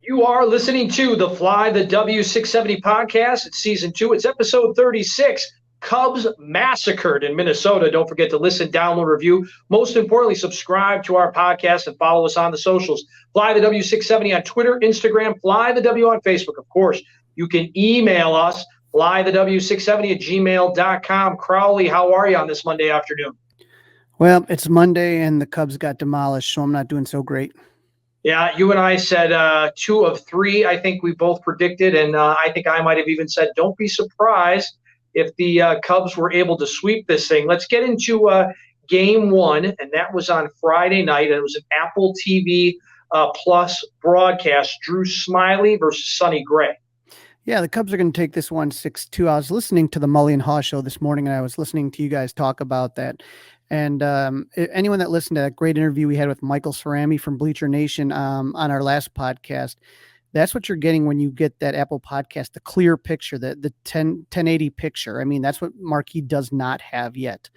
You are listening to the Fly the W670 podcast. It's season 2. It's episode 36. Cubs massacred in Minnesota. Don't forget to listen, download, review. Most importantly, subscribe to our podcast and follow us on the socials. Fly the W670 on Twitter, Instagram, Fly the W on Facebook. Of course, you can email us, flythew670 at gmail.com. Crawly, how are you on this Monday afternoon? Well, it's Monday and the Cubs got demolished, so I'm not doing so great. Yeah, you and I said 2 of 3, I think we both predicted, and I think I might have even said don't be surprised if the Cubs were able to sweep this thing. Let's get into Game 1, and that was on Friday night. It was an Apple TV Plus broadcast, Drew Smyly versus Sonny Gray. Yeah, the Cubs are going to take this one 6-2. I was listening to the Mully and Haw show this morning, and I was listening to you guys talk about that. And anyone that listened to that great interview we had with Michael Cerami from Bleacher Nation on our last podcast, that's what you're getting when you get that Apple podcast, the clear picture, the 1080 picture. I mean, that's what Marquee does not have yet.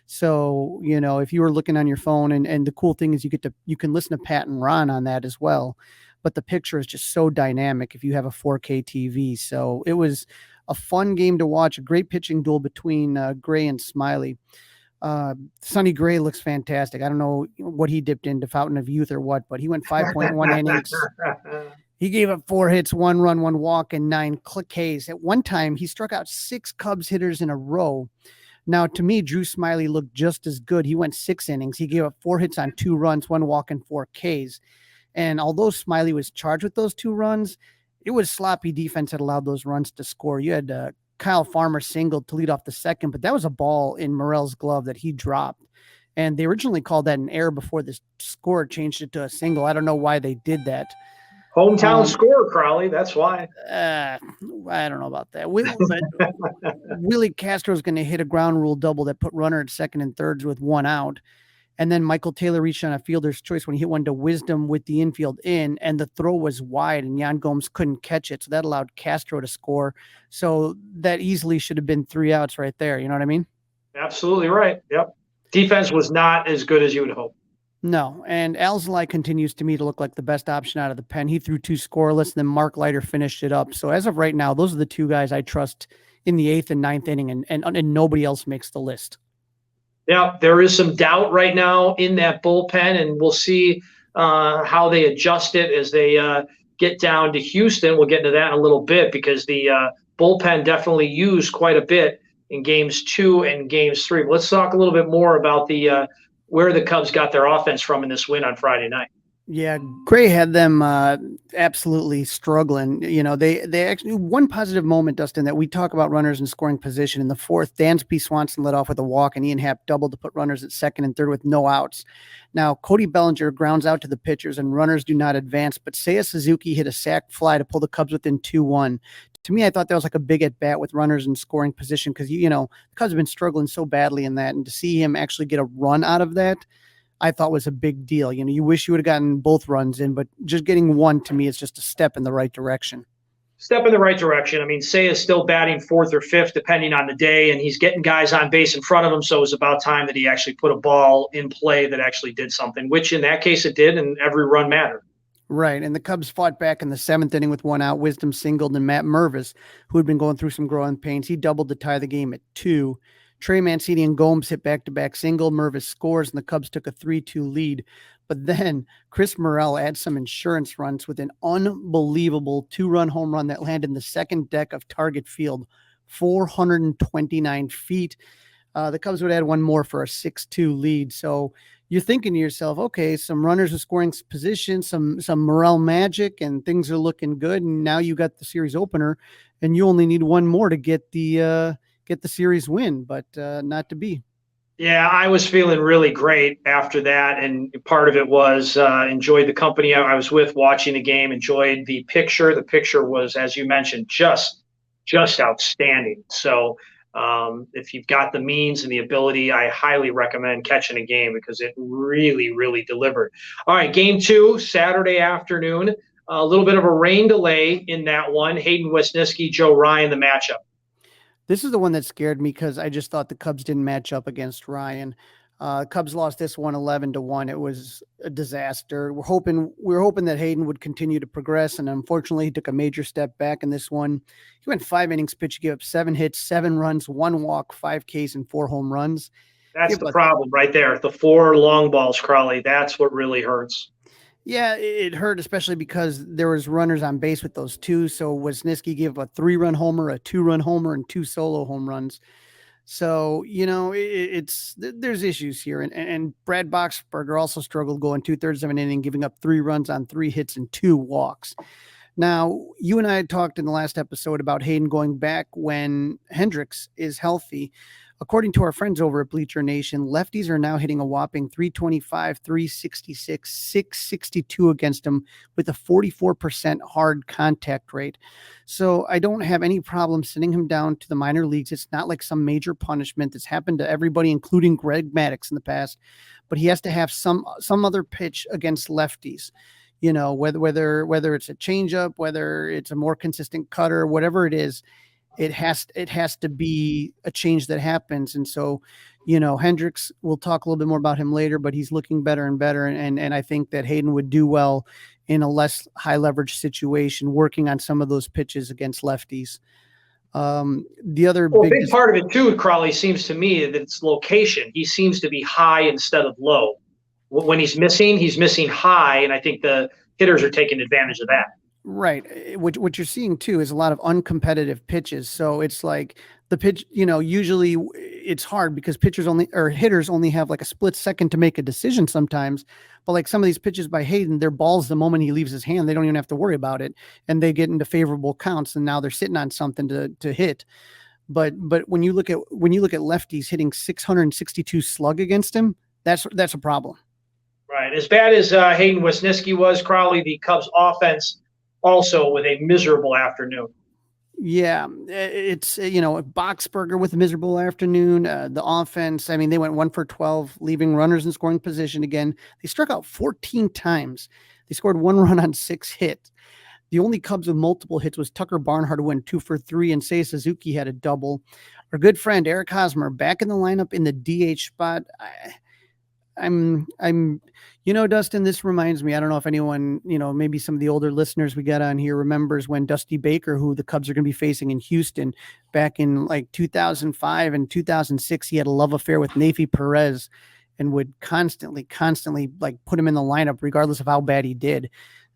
So, you know, if you were looking on your phone, and the cool thing is you can listen to Pat and Ron on that as well. But the picture is just so dynamic if you have a 4K TV. So it was a fun game to watch, a great pitching duel between Gray and Smyly. Sonny Gray looks fantastic. I don't know what he dipped into, Fountain of Youth or what, but he went 5.1 innings. He gave up 4 hits, 1 run, 1 walk, and 9 Ks. At one time, he struck out 6 Cubs hitters in a row. Now, to me, Drew Smyly looked just as good. He went 6 innings. He gave up 4 hits on 2 runs, 1 walk, and 4 Ks. And although Smyly was charged with those 2 runs, it was sloppy defense that allowed those runs to score. You had Kyle Farmer singled to lead off the second, but that was a ball in Morel's glove that he dropped. And they originally called that an error before the score changed it to a single. I don't know why they did that. Hometown score, Crawly. That's why. I don't know about that. Willie Castro's going to hit a ground rule double that put runner at second and thirds with 1 out. And then Michael Taylor reached on a fielder's choice when he hit one to Wisdom with the infield in, and the throw was wide, and Yan Gomes couldn't catch it. So that allowed Castro to score. So that easily should have been 3 outs right there. You know what I mean? Absolutely right. Yep. Defense was not as good as you would hope. No. And Alzolay continues to me to look like the best option out of the pen. He threw 2 scoreless, and then Mark Leiter finished it up. So as of right now, those are the 2 guys I trust in the 8th and 9th inning, and nobody else makes the list. Yeah, there is some doubt right now in that bullpen, and we'll see how they adjust it as they get down to Houston. We'll get into that in a little bit because the bullpen definitely used quite a bit in games 2 and games 3. But let's talk a little bit more about the where the Cubs got their offense from in this win on Friday night. Yeah, Gray had them absolutely struggling. You know, they actually, one positive moment, Dustin, that we talk about runners in scoring position. In the 4th, Dansby Swanson led off with a walk, and Ian Happ doubled to put runners at second and third with no outs. Now, Cody Bellinger grounds out to the pitchers, and runners do not advance, but Seiya Suzuki hit a sac fly to pull the Cubs within 2-1. To me, I thought that was like a big at-bat with runners in scoring position because, you know, the Cubs have been struggling so badly in that, and to see him actually get a run out of that, I thought was a big deal. You know, you wish you would have gotten both runs in, but just getting one to me is just a step in the right direction. Step in the right direction. I mean, Seiya is still batting 4th or 5th, depending on the day, and he's getting guys on base in front of him. So it was about time that he actually put a ball in play that actually did something, which in that case it did, and every run mattered. Right, and the Cubs fought back in the 7th inning with 1 out. Wisdom singled, and Matt Mervis, who had been going through some growing pains, he doubled to tie the game at 2. Trey Mancini and Gomes hit back-to-back single. Mervis scores, and the Cubs took a 3-2 lead. But then Chris Morel adds some insurance runs with an unbelievable 2-run home run that landed in the second deck of Target Field, 429 feet. The Cubs would add one more for a 6-2 lead. So you're thinking to yourself, okay, some runners are scoring position, some Morel magic, and things are looking good. And now you got the series opener, and you only need one more to get the series win, but not to be. Yeah, I was feeling really great after that, and part of it was enjoyed the company I was with watching the game, enjoyed the picture. The picture was, as you mentioned, just outstanding. So if you've got the means and the ability, I highly recommend catching a game because it really, really delivered. All right, game 2, Saturday afternoon. A little bit of a rain delay in that one. Hayden Wesniewski, Joe Ryan, the matchup. This is the one that scared me because I just thought the Cubs didn't match up against Ryan. Cubs lost this one 11-1. It was a disaster. We were hoping that Hayden would continue to progress, and unfortunately, he took a major step back in this one. He went 5 innings pitched. He gave up 7 hits, 7 runs, 1 walk, 5 Ks, and 4 home runs. That's the problem right there. The 4 long balls, Crawly. That's what really hurts. Yeah, it hurt, especially because there was runners on base with those 2. So Wisniewski gave up a 3-run homer, a 2-run homer, and 2 solo home runs. So, there's issues here. And Brad Boxberger also struggled going 2/3 of an inning, giving up 3 runs on 3 hits and 2 walks. Now, you and I had talked in the last episode about Hayden going back when Hendricks is healthy. According to our friends over at Bleacher Nation, lefties are now hitting a whopping 325, 366, 662 against him with a 44% hard contact rate. So I don't have any problem sending him down to the minor leagues. It's not like some major punishment that's happened to everybody, including Greg Maddux in the past, but he has to have some other pitch against lefties. Whether it's a changeup, whether it's a more consistent cutter, whatever it is, it has to be a change that happens. And so, Hendricks, we'll talk a little bit more about him later, but he's looking better and better. And I think that Hayden would do well in a less high leverage situation, working on some of those pitches against lefties. The other big part of it too, Crawly, seems to me that it's location. He seems to be high instead of low. When he's missing high. And I think the hitters are taking advantage of that. Right. What you're seeing too is a lot of uncompetitive pitches. So it's like the pitch, usually it's hard because hitters only have like a split second to make a decision sometimes. But like some of these pitches by Hayden, they're balls the moment he leaves his hand. They don't even have to worry about it. And they get into favorable counts. And now they're sitting on something to hit. But when you look at lefties hitting 662 slug against him, that's a problem. Right. As bad as Hayden Wisniewski was, Crawly, the Cubs offense also with a miserable afternoon. Yeah, it's, Boxberger with a miserable afternoon. The offense, I mean, they went 1 for 12, leaving runners in scoring position again. They struck out 14 times. They scored 1 run on 6 hits. The only Cubs with multiple hits was Tucker Barnhart, who went 2 for 3, and Seiya Suzuki had a double. Our good friend Eric Hosmer back in the lineup in the DH spot. Dustin, this reminds me, I don't know if anyone, maybe some of the older listeners we got on here remembers when Dusty Baker, who the Cubs are going to be facing in Houston back in like 2005 and 2006, he had a love affair with Nafi Perez and would constantly like put him in the lineup regardless of how bad he did.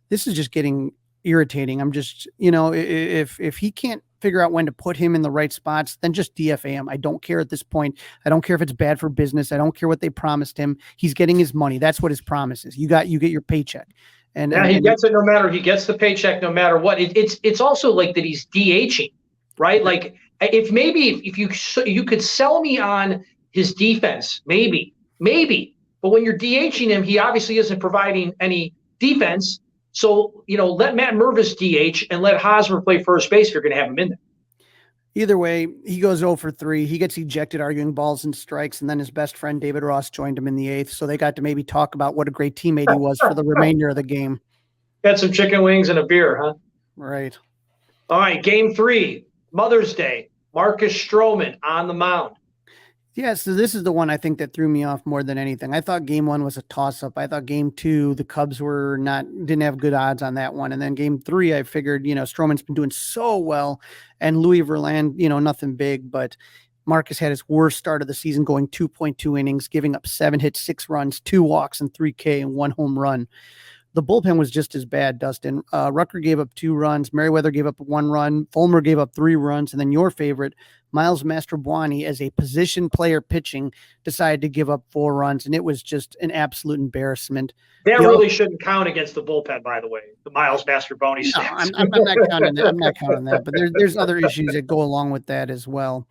This is just getting irritating. I'm just, if he can't figure out when to put him in the right spots, then just DFA him. I don't care at this point. I don't care if it's bad for business. I don't care what they promised him. He's getting his money. That's what his promise is. You get your paycheck. And he gets it no matter. He gets the paycheck no matter what. It's also like that he's DHing, right? Like if you could sell me on his defense, maybe. But when you're DHing him, he obviously isn't providing any defense. So, let Matt Mervis DH and let Hosmer play first base if you're going to have him in there. Either way, he goes 0 for 3. He gets ejected arguing balls and strikes, and then his best friend David Ross joined him in the 8th. So they got to maybe talk about what a great teammate he was for the remainder of the game. Got some chicken wings and a beer, huh? Right. All right, Game 3, Mother's Day. Marcus Stroman on the mound. Yeah, so this is the one I think that threw me off more than anything. I thought Game 1 was a toss-up. I thought Game 2, the Cubs didn't have good odds on that one. And then Game 3, I figured, Stroman's been doing so well, and Louis Verlander, nothing big, but Marcus had his worst start of the season, going 2.2 innings, giving up 7 hits, 6 runs, 2 walks, and 3 K and 1 home run. The bullpen was just as bad, Dustin. Rucker gave up 2 runs. Merriweather gave up 1 run. Fulmer gave up 3 runs. And then your favorite, Miles Mastrobuoni, as a position player pitching, decided to give up 4 runs. And it was just an absolute embarrassment. That really shouldn't count against the bullpen, by the way, the Miles Mastrobuoni stats. No, I'm not counting that. I'm not counting that. But there's other issues that go along with that as well.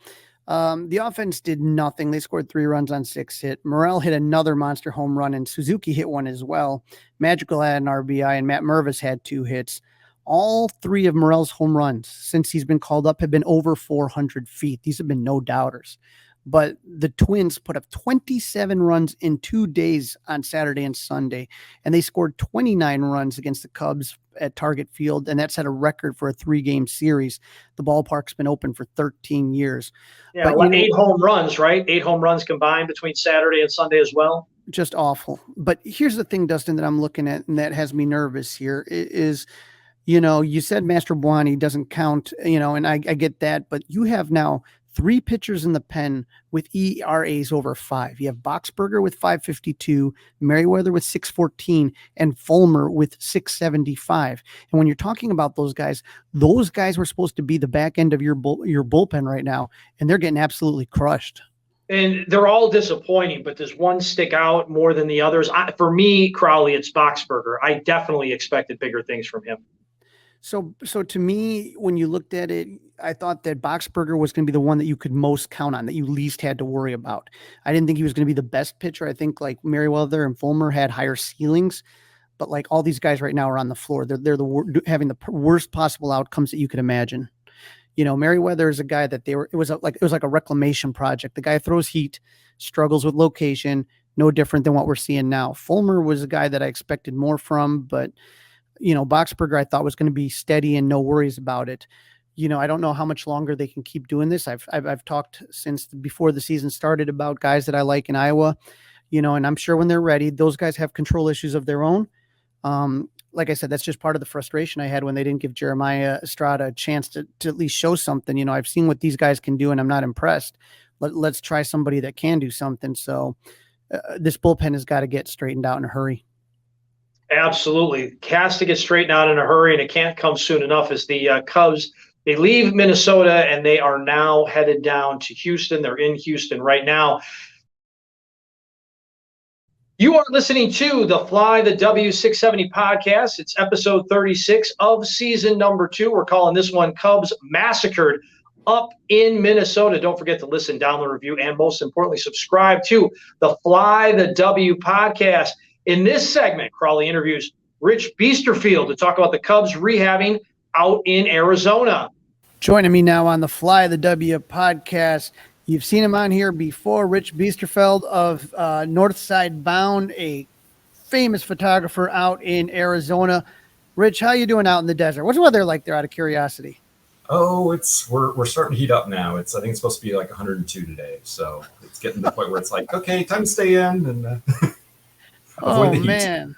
The offense did nothing. They scored 3 runs on 6 hits. Morel hit another monster home run, and Suzuki hit one as well. Magical had an RBI, and Matt Mervis had 2 hits. All 3 of Morel's home runs since he's been called up have been over 400 feet. These have been no doubters. But the Twins put up 27 runs in 2 days on Saturday and Sunday, and they scored 29 runs against the Cubs at Target Field, and that's at a record for a 3-game series. The ballpark's been open for 13 years. Yeah, but 8 home runs, right? 8 home runs combined between Saturday and Sunday as well. Just awful. But here's the thing, Dustin, that I'm looking at, and that has me nervous here is, you said Mastrobuoni doesn't count, and I get that, but you have now 3 pitchers in the pen with ERAs over 5. You have Boxberger with 5.52, Merriweather with 6.14, and Fulmer with 6.75. And when you're talking about those guys were supposed to be the back end of your bullpen right now, and they're getting absolutely crushed. And they're all disappointing, but does one stick out more than the others? For me, Crawly, it's Boxberger. I definitely expected bigger things from him. So to me, when you looked at it, I thought that Boxberger was going to be the one that you could most count on, that you least had to worry about. I didn't think he was going to be the best pitcher. I think like Merriweather and Fulmer had higher ceilings, but like all these guys right now are on the floor. They're having the worst possible outcomes that you could imagine. Merriweather is a guy that it was like a reclamation project. The guy throws heat, struggles with location, no different than what we're seeing now. Fulmer was a guy that I expected more from, but Boxberger I thought was going to be steady and no worries about it. I don't know how much longer they can keep doing this. I've talked since before the season started about guys that I like in Iowa, and I'm sure when they're ready, those guys have control issues of their own. Like I said, that's just part of the frustration I had when they didn't give Jeremiah Estrada a chance to at least show something. I've seen what these guys can do and I'm not impressed. Let's try somebody that can do something. So this bullpen has got to get straightened out in a hurry. Absolutely. Has to get straightened out in a hurry, and it can't come soon enough as the Cubs, they leave Minnesota and they are now headed down to Houston. They're in Houston right now. You are listening to the Fly the W670 podcast. It's episode 36 of season number 2. We're calling this one Cubs Massacred up in Minnesota. Don't forget to listen, download, review, and most importantly, subscribe to the Fly the W podcast. In this segment, Crawly interviews Rich Biesterfeld to talk about the Cubs rehabbing out in Arizona. Joining me now on the Fly the W podcast, you've seen him on here before, Rich Biesterfeld of Northside Bound, a famous photographer out in Arizona. Rich, how you doing out in the desert? What's the weather like there, out of curiosity? Oh, we're starting to heat up now. I think it's supposed to be like 102 today, so it's getting to the point where it's like, okay, time to stay in and avoid the heat. Man.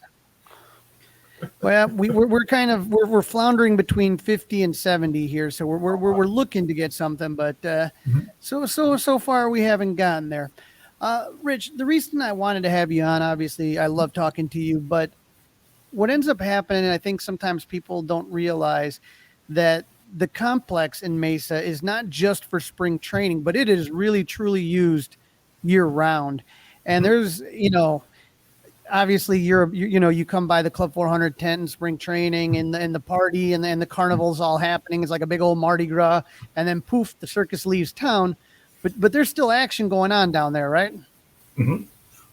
Well, we're floundering between 50 and 70 here, so we're looking to get something, but so far we haven't gotten there. Rich, the reason I wanted to have you on, obviously, I love talking to you, but what ends up happening, I think sometimes people don't realize that the complex in Mesa is not just for spring training, but it is really truly used year round, and there's obviously you come by the Club 400 tent in spring training and the party and the carnival's all happening. It's like a big old Mardi Gras, and then poof, the circus leaves town, but there's still action going on down there, right? Mm-hmm.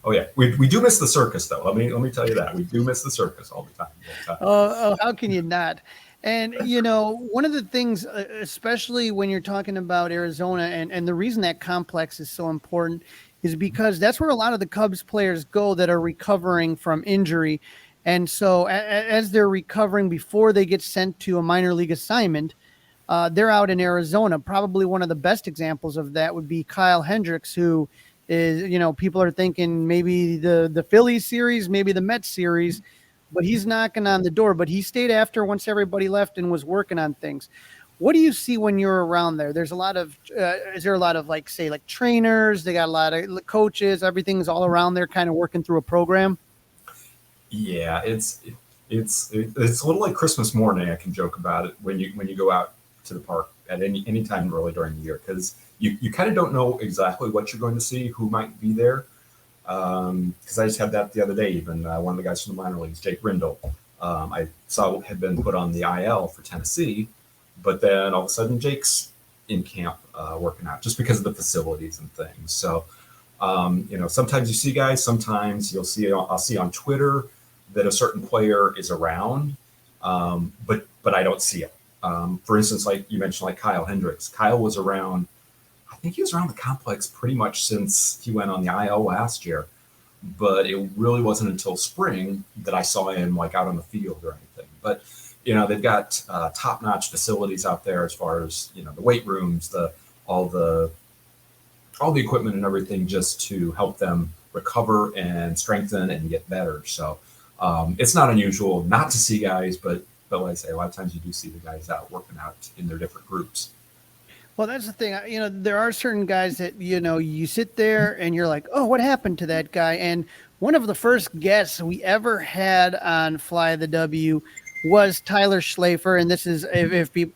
Oh yeah. We do miss the circus though. Let me tell you that we do miss the circus all the time. Oh, how can you not? And, one of the things, especially when you're talking about Arizona and the reason that complex is so important is because that's where a lot of the Cubs players go that are recovering from injury. And so as they're recovering before they get sent to a minor league assignment, they're out in Arizona. Probably one of the best examples of that would be Kyle Hendricks, who is, people are thinking maybe the Phillies series, maybe the Mets series, but he's knocking on the door. But he stayed after once everybody left and was working on things. What do you see when you're around there? There's a lot of, is there a lot of like trainers? They got a lot of coaches, everything's all around there kind of working through a program. Yeah, it's a little like Christmas morning. I can joke about it when you go out to the park at any time really during the year, because you kind of don't know exactly what you're going to see, who might be there. Because I just had that the other day, even one of the guys from the minor leagues, Jake Rindle, I saw had been put on the IL for Tennessee, but then all of a sudden Jake's in camp working out just because of the facilities and things. So, sometimes you see guys, sometimes I'll see on Twitter that a certain player is around, but I don't see it. For instance, like you mentioned, like Kyle Hendricks. Kyle was around, I think he was around the complex pretty much since he went on the IL last year, but it really wasn't until spring that I saw him like out on the field or anything. But they've got top-notch facilities out there as far as the weight rooms, all the equipment and everything, just to help them recover and strengthen and get better. So it's not unusual not to see guys, but like I say, a lot of times you do see the guys out working out in their different groups. Well, that's the thing. There are certain guys that, you sit there and you're like, oh, what happened to that guy? And one of the first guests we ever had on Fly the W was Tyler Schlafer. And this is,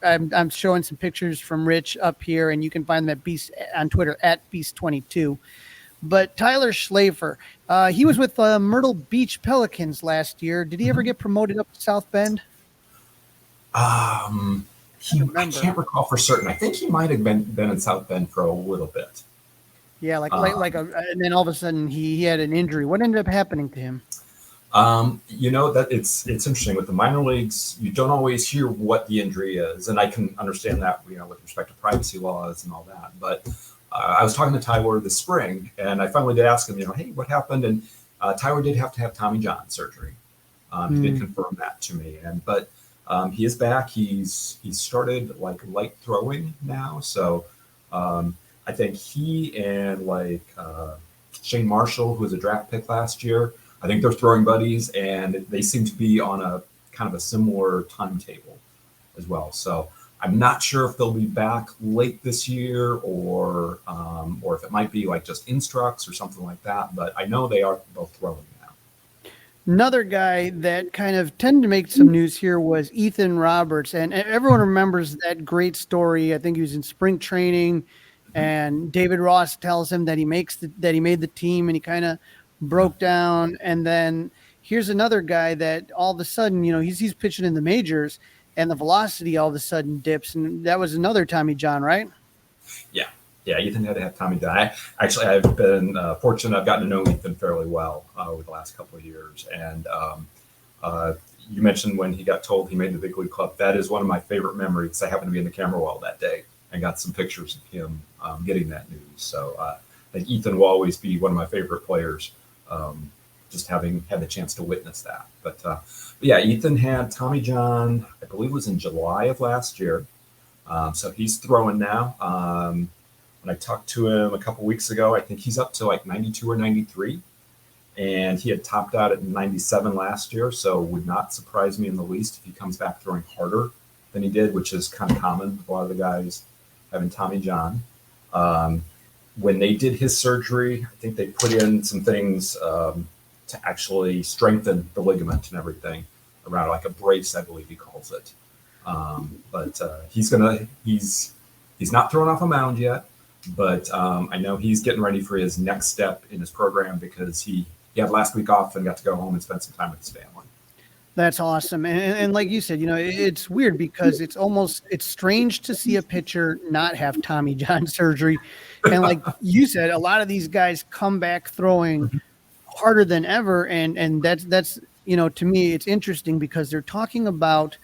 I'm showing some pictures from Rich up here, and you can find them at Beast on Twitter at Beast22. But Tyler Schlafer, he was with Myrtle Beach Pelicans last year. Did he ever get promoted up to South Bend? I can't recall for certain. I think he might have been in South Bend for a little bit. Yeah, and then all of a sudden he had an injury. What ended up happening to him? That it's interesting with the minor leagues. You don't always hear what the injury is, and I can understand that, with respect to privacy laws and all that. But I was talking to Tyler this spring, and I finally did ask him, hey, what happened? And Tyler did have to have Tommy John surgery. He did confirm that to me, but he is back. He's started like light throwing now, so I think he and Shane Marshall, who was a draft pick last year, I think they're throwing buddies, and they seem to be on a kind of a similar timetable as well. So I'm not sure if they'll be back late this year or if it might be like just instructs or something like that. But I know they are both throwing now. Another guy that kind of tended to make some news here was Ethan Roberts, and everyone remembers that great story. I think he was in spring training, and David Ross tells him that he made the team, and he kind of broke down. And then here's another guy that all of a sudden, he's pitching in the majors, and the velocity all of a sudden dips. And that was another Tommy John, right? Yeah. Ethan had to have Tommy John. I've been fortunate. I've gotten to know Ethan fairly well over the last couple of years. And you mentioned when he got told he made the big league club. That is one of my favorite memories. I happened to be in the camera well that day and got some pictures of him getting that news. So I think Ethan will always be one of my favorite players, just having had the chance to witness that. But yeah, Ethan had Tommy John, I believe it was in July of last year. So he's throwing now. When I talked to him a couple weeks ago, I think he's up to like 92 or 93. And he had topped out at 97 last year. So would not surprise me in the least if he comes back throwing harder than he did, which is kind of common with a lot of the guys having Tommy John. When they did his surgery, I think they put in some things to actually strengthen the ligament and everything around, like a brace, I believe he calls it. But he's not thrown off a mound yet, but I know he's getting ready for his next step in his program because he had last week off and got to go home and spend some time with his family. That's awesome. And like you said, it's weird because it's strange to see a pitcher not have Tommy John surgery. And like you said, a lot of these guys come back throwing harder than ever. And that's to me, it's interesting because they're talking about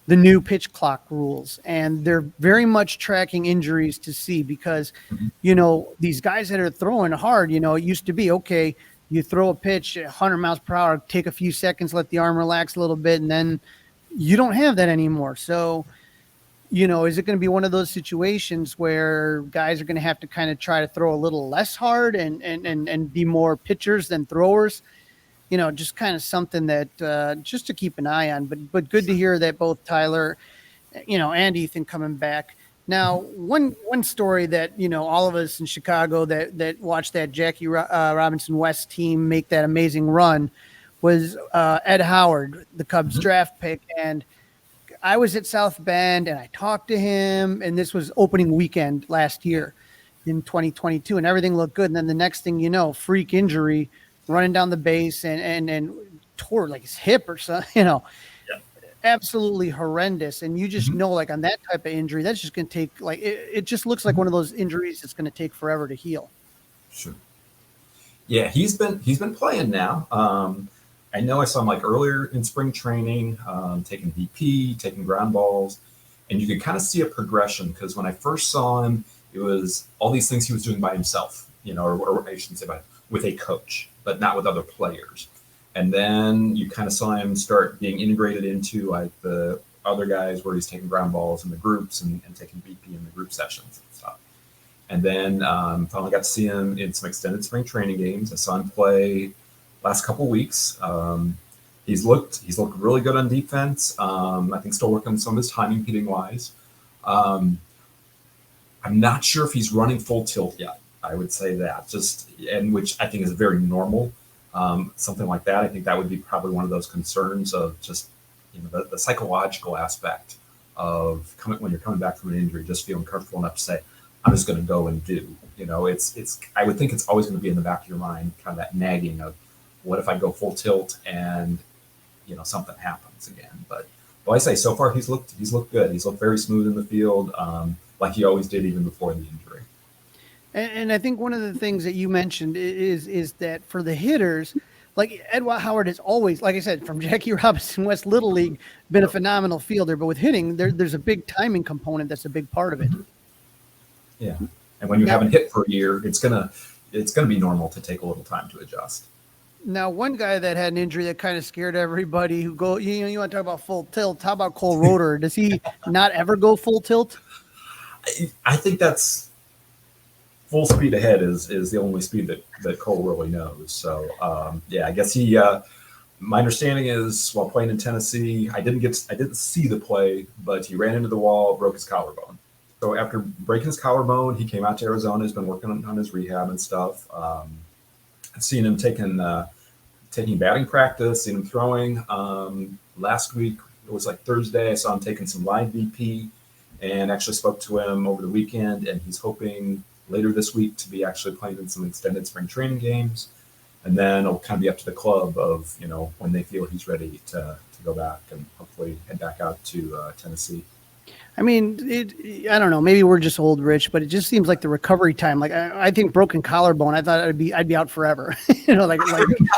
the new pitch clock rules, and they're very much tracking injuries to see because, these guys that are throwing hard, it used to be, okay, you throw a pitch at 100 miles per hour, take a few seconds, let the arm relax a little bit, and then you don't have that anymore. So, is it going to be one of those situations where guys are going to have to kind of try to throw a little less hard and be more pitchers than throwers? Just kind of something that just to keep an eye on. But good to hear that both Tyler, and Ethan coming back. Now, one story that, all of us in Chicago that watched that Jackie Robinson West team make that amazing run was Ed Howard, the Cubs draft pick. And I was at South Bend and I talked to him, and this was opening weekend last year in 2022, and everything looked good. And then the next thing you know, freak injury, running down the base and tore like his hip or something, absolutely horrendous. And you just know, like on that type of injury, that's just going to take it just looks like one of those injuries that's going to take forever to heal. Sure. Yeah. He's been playing now. I know I saw him like earlier in spring training, taking VP, taking ground balls, and you could kind of see a progression because when I first saw him, It was all these things he was doing by himself, or I shouldn't say with a coach, but not with other players. And then you kind of saw him start being integrated into like the other guys where he's taking ground balls in the groups and taking BP in the group sessions and stuff. And then finally got to see him in some extended spring training games. I saw him play last couple of weeks. He's looked really good on defense. I think still working on some of his timing hitting wise. I'm not sure if he's running full tilt yet. I would say that which I think is very normal. Something like that. I think that would be probably one of those concerns of just, the psychological aspect of when you're coming back from an injury, just feeling comfortable enough to say, I'm just going to go and do, I would think it's always going to be in the back of your mind, kind of that nagging of what if I go full tilt and, something happens again. But I say so far he's looked good. He's looked very smooth in the field, like he always did even before the injury. And I think one of the things that you mentioned is that for the hitters, like Edward Howard has always, like I said, from Jackie Robinson, West Little League, been a phenomenal fielder. But with hitting, there's a big timing component that's a big part of it. Yeah, and when you haven't hit for a year, it's gonna be normal to take a little time to adjust. Now, one guy that had an injury that kind of scared everybody you want to talk about full tilt. How about Cole Roeder? Does he not ever go full tilt? I think that's full speed ahead is the only speed that Cole really knows. So, I guess he, my understanding is while playing in Tennessee, I didn't see the play, but he ran into the wall, broke his collarbone. So after breaking his collarbone, he came out to Arizona. He's been working on his rehab and stuff. I've seen him taking batting practice, seen him throwing. Last week, it was like Thursday, I saw him taking some live BP and actually spoke to him over the weekend, and he's hoping later this week to be actually playing in some extended spring training games. And then it'll kind of be up to the club of, when they feel he's ready to go back and hopefully head back out to Tennessee. I mean, I don't know, maybe we're just old, Rich, but it just seems like the recovery time, like I think broken collarbone, I thought I'd be out forever. like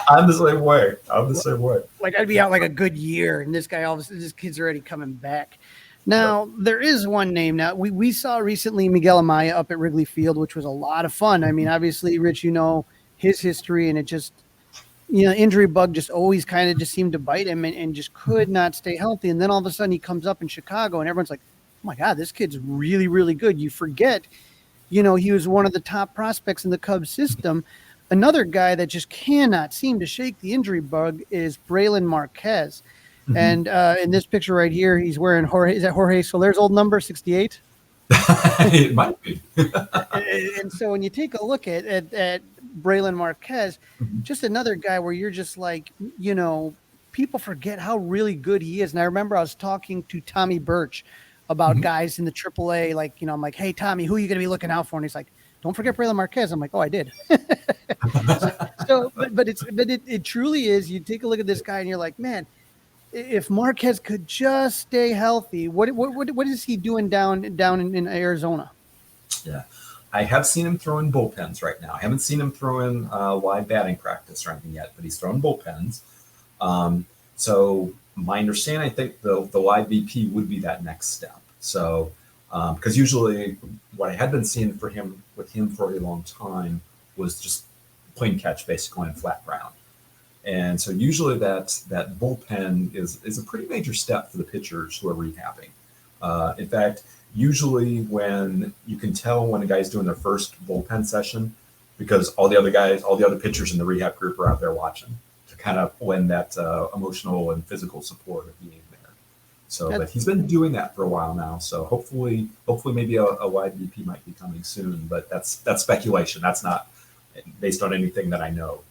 I'm the same way. Like I'd be out like a good year, and this kid's already coming back. Now, there is one name. Now, we saw recently Miguel Amaya up at Wrigley Field, which was a lot of fun. I mean, obviously, Rich, his history, and it just, injury bug just always kind of just seemed to bite him and just could not stay healthy. And then all of a sudden he comes up in Chicago, and everyone's like, oh, my God, this kid's really, really good. You forget, he was one of the top prospects in the Cubs system. Another guy that just cannot seem to shake the injury bug is Braylin Marquez. Mm-hmm. And in this picture right here, he's wearing Jorge Soler's old number, 68? It might be. and so when you take a look at Braylin Marquez, mm-hmm. just another guy where you're just like, people forget how really good he is. And I remember I was talking to Tommy Birch about mm-hmm. guys in the AAA, like, I'm like, hey, Tommy, who are you going to be looking out for? And he's like, don't forget Braylin Marquez. I'm like, oh, I did. But it truly is. You take a look at this guy and you're like, man, if Marquez could just stay healthy, what is he doing down in Arizona? Yeah, I have seen him throwing bullpens right now. I haven't seen him throwing live batting practice or anything yet, but he's throwing bullpens. So my understanding, I think the live BP would be that next step. So because usually what I had been seeing with him for a long time was just plain catch, basically on flat ground. And so usually that bullpen is a pretty major step for the pitchers who are rehabbing. In fact, usually when you can tell when a guy's doing their first bullpen session, because all the other pitchers in the rehab group are out there watching to kind of lend that emotional and physical support of being there. So but he's been doing that for a while now. So hopefully maybe a live BP might be coming soon, but that's speculation. That's not based on anything that I know.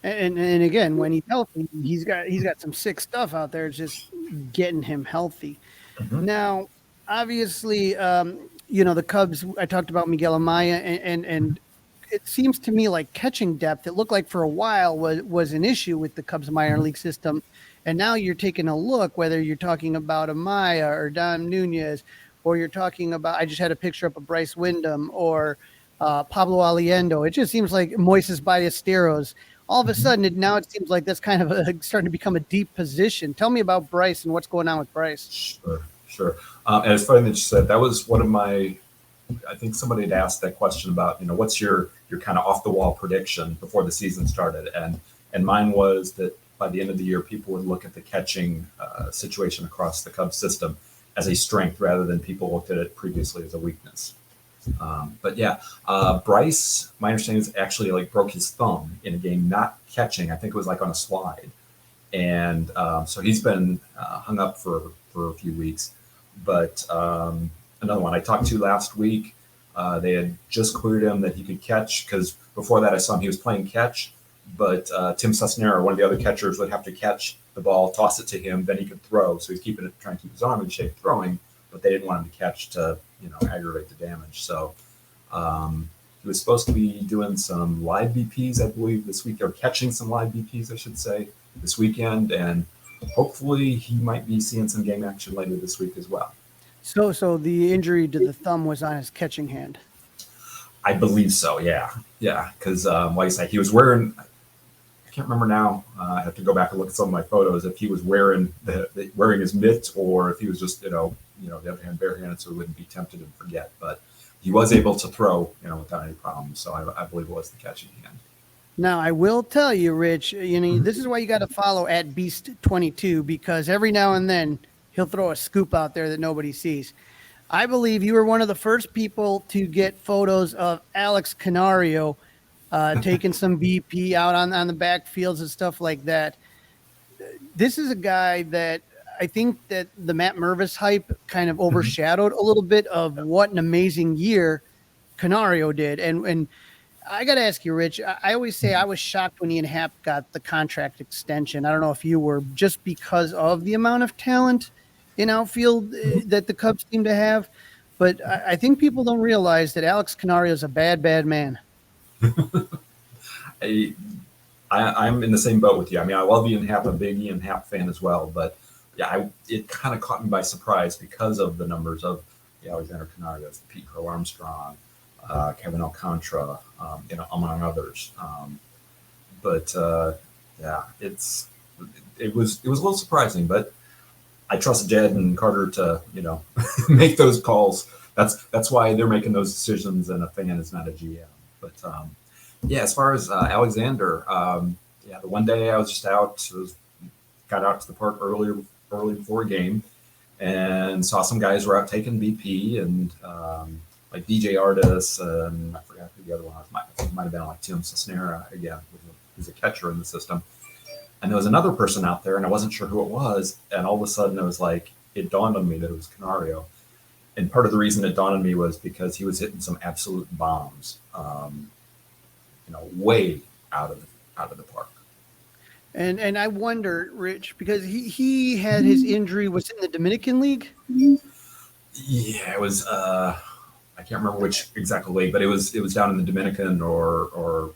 And again, when he's healthy, he's got some sick stuff out there. It's just getting him healthy. Mm-hmm. Now, obviously, the Cubs. I talked about Miguel Amaya, and it seems to me like catching depth. It looked like for a while was an issue with the Cubs minor league system, and now you're taking a look. Whether you're talking about Amaya or Dom Nunez, or you're talking about, I just had a picture up of Bryce Wyndham or Pablo Aliendo. It just seems like Moises Ballesteros. All of a sudden, now it seems like that's kind of starting to become a deep position. Tell me about Bryce and what's going on with Bryce. Sure. And it's funny that you said that was one of my I think somebody had asked that question about, what's your kind of off the wall prediction before the season started, and mine was that by the end of the year, people would look at the catching situation across the Cubs system as a strength rather than people looked at it previously as a weakness. But yeah, Bryce, my understanding is actually like broke his thumb in a game, not catching. I think it was like on a slide. And so he's been hung up for a few weeks. But another one I talked to last week, they had just cleared him that he could catch, because before that I saw him, he was playing catch. But Tim Cisnero, one of the other catchers, would have to catch the ball, toss it to him, then he could throw. So he's trying to keep his arm in shape throwing, but they didn't want him to catch to, aggravate the damage. So he was supposed to be doing some live BPs, I believe, this week, or catching some live BPs, I should say, this weekend. And hopefully he might be seeing some game action later this week as well. So the injury to the thumb was on his catching hand. I believe so. Yeah. Because like I said, he was wearing, I can't remember now. I have to go back and look at some of my photos. If he was wearing wearing his mitt, or if he was just, the other hand barehanded, so he wouldn't be tempted to forget. But he was able to throw, without any problems. So I believe it was the catching hand. Now, I will tell you, Rich, this is why you got to follow at Beast22, because every now and then he'll throw a scoop out there that nobody sees. I believe you were one of the first people to get photos of Alex Canario taking some BP out on the backfields and stuff like that. This is a guy that I think that the Matt Mervis hype kind of overshadowed a little bit of what an amazing year Canario did. And I got to ask you, Rich, I always say I was shocked when Ian Happ got the contract extension. I don't know if you were, just because of the amount of talent in outfield that the Cubs seem to have. But I think people don't realize that Alex Canario is a bad, bad man. I'm in the same boat with you. I mean, I love Ian Happ, a big Ian Happ fan as well. But yeah, it kind of caught me by surprise because of the numbers of Alexander Canario, the Pete Crow Armstrong, Kevin Alcantara, among others. But it was a little surprising, but I trust Jed and Carter to, make those calls. That's why they're making those decisions, and a fan is not a GM. But as far as Alexander, the one day I was just out, got out to the park early before a game, and saw some guys were out taking BP, and like DJ Artis, and I forgot who the other one was. I think it might have been like Tim Cisnero again, who's a catcher in the system. And there was another person out there, and I wasn't sure who it was. And all of a sudden, it dawned on me that it was Canario. And part of the reason it dawned on me was because he was hitting some absolute bombs, way out of the park. And I wonder, Rich, because he had his injury, was it in the Dominican League? Yeah, it was. I can't remember which exact league, but it was down in the Dominican or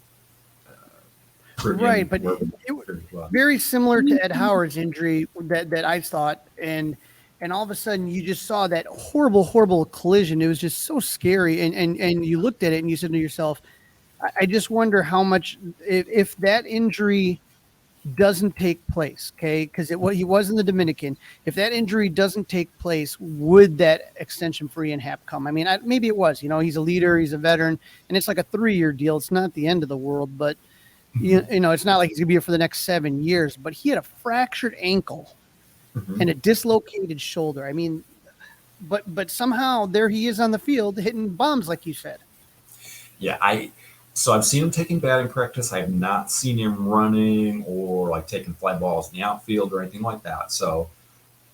Caribbean, right. But it was very similar to Ed Howard's injury that I thought, and all of a sudden you just saw that horrible collision. It was just so scary, and you looked at it and you said to yourself, I just wonder how much if that injury doesn't take place, okay? Because he was in the Dominican. If that injury doesn't take place, would that extension for Ian Happ come? I mean, maybe it was. He's a leader, he's a veteran, and it's like a 3-year deal. It's not the end of the world, but it's not like he's gonna be here for the next 7 years. But he had a fractured ankle and a dislocated shoulder. I mean, but somehow there he is on the field hitting bombs, like you said. Yeah, So I've seen him taking batting practice. I have not seen him running or like taking fly balls in the outfield or anything like that. So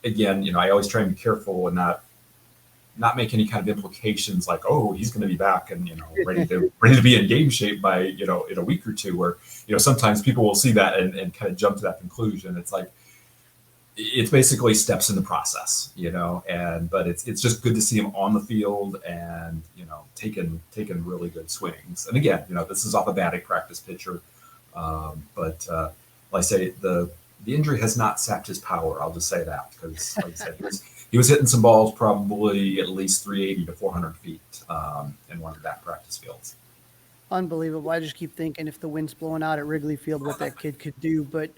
again, I always try and be careful and not make any kind of implications like, oh, he's going to be back and ready to be in game shape by in a week or two. Where sometimes people will see that and kind of jump to that conclusion. It's like it's basically steps in the process, but it's just good to see him on the field and, taking really good swings. And again, this is off a batting practice pitcher. But like I say, the injury has not sapped his power. I'll just say that because like I said, he was hitting some balls probably at least 380 to 400 feet in one of that practice fields. Unbelievable. I just keep thinking if the wind's blowing out at Wrigley Field, what that kid could do. But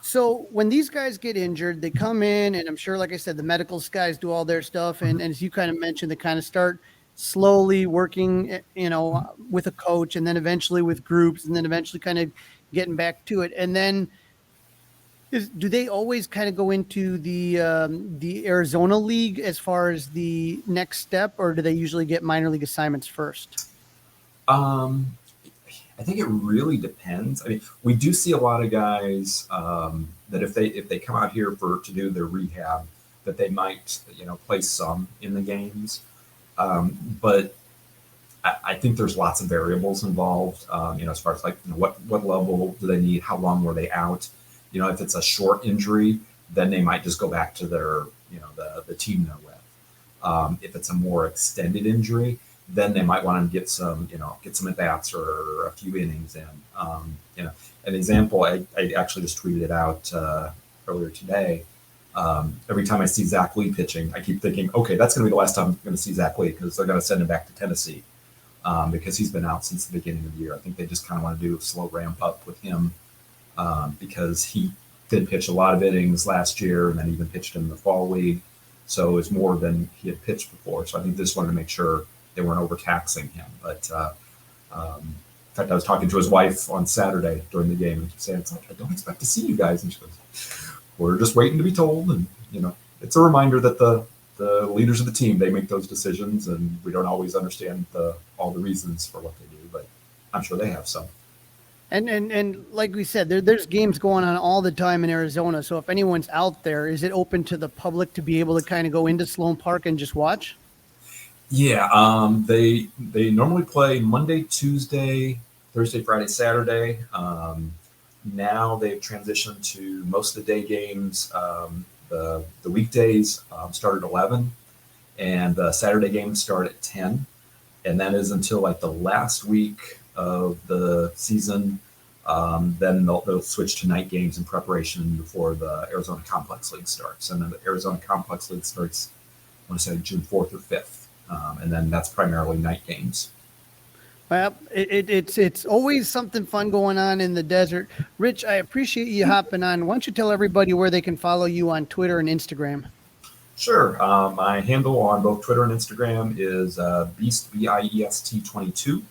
so when these guys get injured, they come in, and I'm sure, like I said, the medical guys do all their stuff. And as you kind of mentioned, they kind of start slowly working, with a coach, and then eventually with groups, and then eventually kind of getting back to it. And then do they always kind of go into the Arizona League as far as the next step, or do they usually get minor league assignments first? I think it really depends. I mean, we do see a lot of guys that if they come out here to do their rehab, that they might play some in the games. But I think there's lots of variables involved. As far as what level do they need, how long were they out? If it's a short injury, then they might just go back to their the team they're with. If it's a more extended injury, then they might want to get some at bats or a few innings in. An example, I actually just tweeted it out earlier today. Every time I see Zach Lee pitching, I keep thinking, okay, that's going to be the last time I'm going to see Zach Lee, because they're going to send him back to Tennessee because he's been out since the beginning of the year. I think they just kind of want to do a slow ramp up with him because he did pitch a lot of innings last year and then even pitched in the fall league. So it's more than he had pitched before. So I think they just wanted to make sure they weren't overtaxing him. But in fact, I was talking to his wife on Saturday during the game, and she said, I don't expect to see you guys. And she goes, we're just waiting to be told. And, it's a reminder that the leaders of the team, they make those decisions, and we don't always understand all the reasons for what they do, but I'm sure they have some. And like we said, there's games going on all the time in Arizona. So if anyone's out there, is it open to the public to be able to kind of go into Sloan Park and just watch? Yeah, they normally play Monday, Tuesday, Thursday, Friday, Saturday. Now they've transitioned to most of the day games. The weekdays start at 11, and the Saturday games start at 10, and that is until like the last week of the season. Then they'll switch to night games in preparation before the Arizona Complex League starts, and then the Arizona Complex League starts, I want to say June 4th or 5th. And then that's primarily night games. Well, it's always something fun going on in the desert. Rich, I appreciate you hopping on. Why don't you tell everybody where they can follow you on Twitter and Instagram? Sure. My handle on both Twitter and Instagram is Beast, BIEST 22.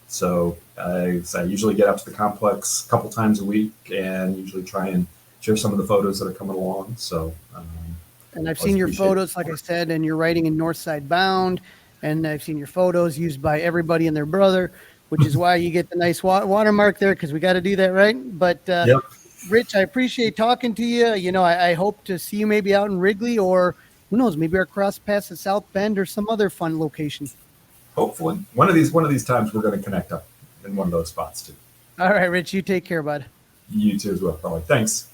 So I usually get up to the complex a couple times a week and usually try and share some of the photos that are coming along. So and I've seen your photos, like I said, and you're writing in Northside Bound, and I've seen your photos used by everybody and their brother, which is why you get the nice watermark there, because we got to do that, right? But yep. Rich, I appreciate talking to you. I hope to see you maybe out in Wrigley, or who knows, maybe our cross paths at South Bend or some other fun location. Hopefully. One of these times we're going to connect up in one of those spots too. All right, Rich, you take care, bud. You too as well, probably. Thanks.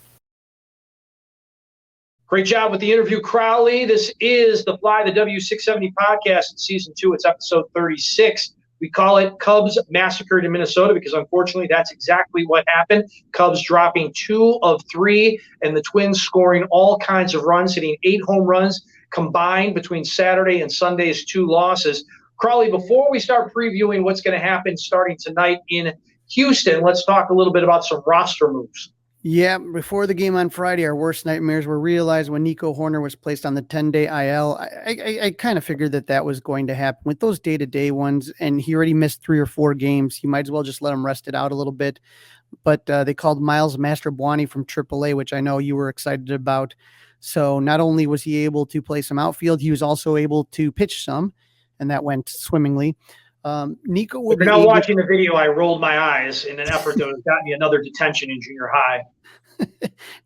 Great job with the interview, Crawly. This is the Fly the W670 podcast in season 2. It's episode 36. We call it Cubs Massacred in Minnesota because, unfortunately, that's exactly what happened. Cubs dropping 2 of 3, and the Twins scoring all kinds of runs, hitting 8 home runs combined between Saturday and Sunday's 2 losses. Crawly, before we start previewing what's going to happen starting tonight in Houston, let's talk a little bit about some roster moves. Yeah, before the game on Friday, our worst nightmares were realized when Nico Hoerner was placed on the 10-day IL. I kind of figured that was going to happen with those day-to-day ones, and he already missed 3 or 4 games. You might as well just let him rest it out a little bit. But they called Miles Mastrobuoni from AAA, which I know you were excited about. So not only was he able to play some outfield, he was also able to pitch some, and that went swimmingly. Nico will if you're not watching the video, I rolled my eyes in an effort to have gotten me another detention in junior high.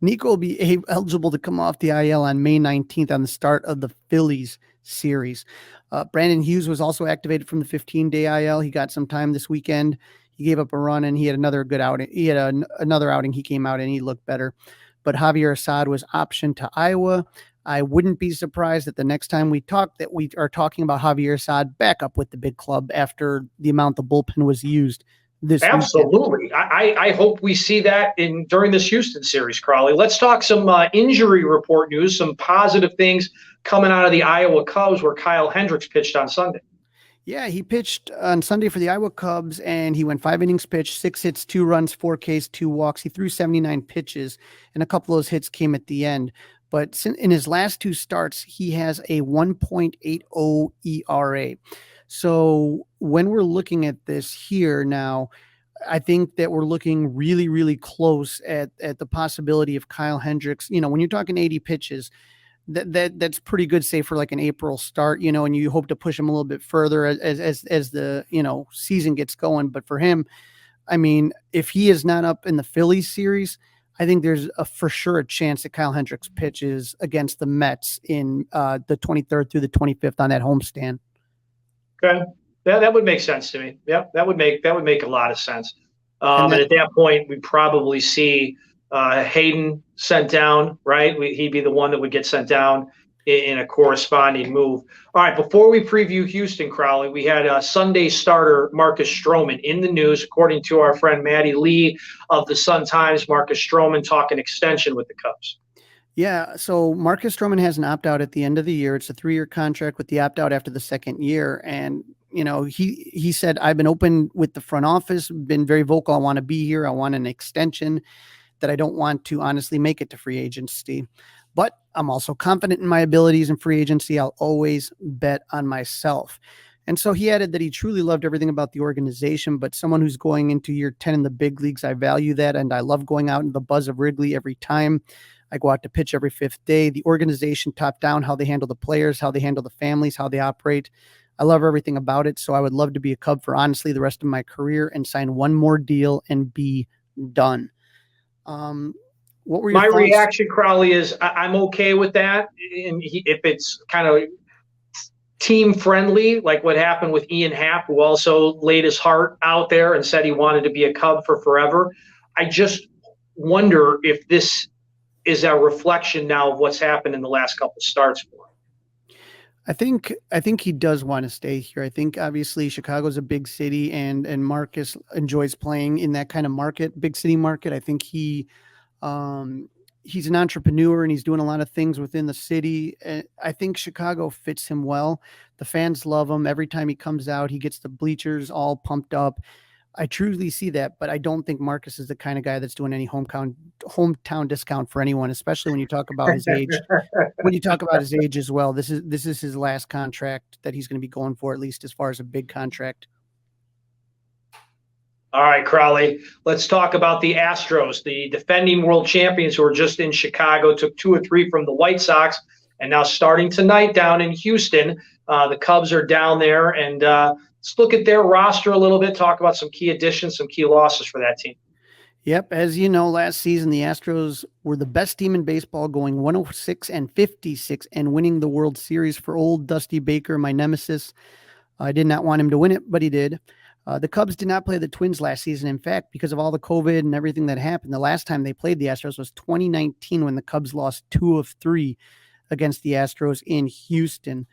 Nico will be eligible to come off the IL on May 19th on the start of the Phillies series. Brandon Hughes was also activated from the 15-day IL. He got some time this weekend. He gave up a run and he had another good outing. He had another outing. He came out and he looked better. But Javier Assad was optioned to Iowa. I wouldn't be surprised that the next time we talk that we are talking about Javier Assad back up with the big club after the amount the bullpen was used this Absolutely. I hope we see that during this Houston series, Crawly. Let's talk some injury report news, some positive things coming out of the Iowa Cubs where Kyle Hendricks pitched on Sunday. Yeah, he pitched on Sunday for the Iowa Cubs, and he went 5 innings pitched, 6 hits, 2 runs, 4 Ks, 2 walks. He threw 79 pitches, and a couple of those hits came at the end. but in his last 2 starts, he has a 1.80 ERA. So when we're looking at this here now, I think that we're looking really, really close at the possibility of Kyle Hendricks. When you're talking 80 pitches, that's pretty good, say for like an April start, and you hope to push him a little bit further as the, season gets going. But for him, I mean, if he is not up in the Phillies series, I think there's for sure a chance that Kyle Hendricks pitches against the Mets in the 23rd through the 25th on that homestand. Okay. Yeah, that would make sense to me. Yeah, that would make a lot of sense. And at that point, we'd probably see Hayden sent down, right? He'd be the one that would get sent down in a corresponding move. All right, before we preview Houston, Crawly, we had a Sunday starter, Marcus Stroman, in the news, according to our friend Maddie Lee of the Sun-Times. Marcus Stroman talking extension with the Cubs. Yeah, so Marcus Stroman has an opt-out at the end of the year. It's a 3-year contract with the opt-out after the second year. And, he said, I've been open with the front office, been very vocal. I want to be here. I want an extension, that I don't want to honestly make it to free agency. But I'm also confident in my abilities in free agency. I'll always bet on myself. And so he added that he truly loved everything about the organization, but someone who's going into year 10 in the big leagues, I value that. And I love going out in the buzz of Wrigley every time. I go out to pitch every 5th day. The organization top down, how they handle the players, how they handle the families, how they operate. I love everything about it. So I would love to be a Cub for honestly the rest of my career and sign one more deal and be done. What were your My thoughts? reaction, Crawly, is I'm okay with that. And if it's kind of team friendly, like what happened with Ian Happ, who also laid his heart out there and said he wanted to be a Cub for forever. I just wonder if this is a reflection now of what's happened in the last couple of starts for him. I think he does want to stay here. I think obviously Chicago's a big city and Marcus enjoys playing in that kind of market, big city market. I think he's an entrepreneur and he's doing a lot of things within the city. I think Chicago fits him well. The fans love him. Every time he comes out, he gets the bleachers all pumped up. I truly see that, but I don't think Marcus is the kind of guy that's doing any hometown discount for anyone, especially when you talk about his age. When you talk about his age as well, this is his last contract that he's going to be going for, at least as far as a big contract. All right, Crawly, let's talk about the Astros, the defending world champions who are just in Chicago, took 2 or 3 from the White Sox, and now starting tonight down in Houston. The Cubs are down there, and let's look at their roster a little bit, talk about some key additions, some key losses for that team. Yep. As you know, last season, the Astros were the best team in baseball, going 106-56 and winning the World Series for old Dusty Baker, my nemesis. I did not want him to win it, but he did. The Cubs did not play the Twins last season. In fact, because of all the COVID and everything that happened, the last time they played the Astros was 2019 when the Cubs lost 2 of 3 against the Astros in Houston.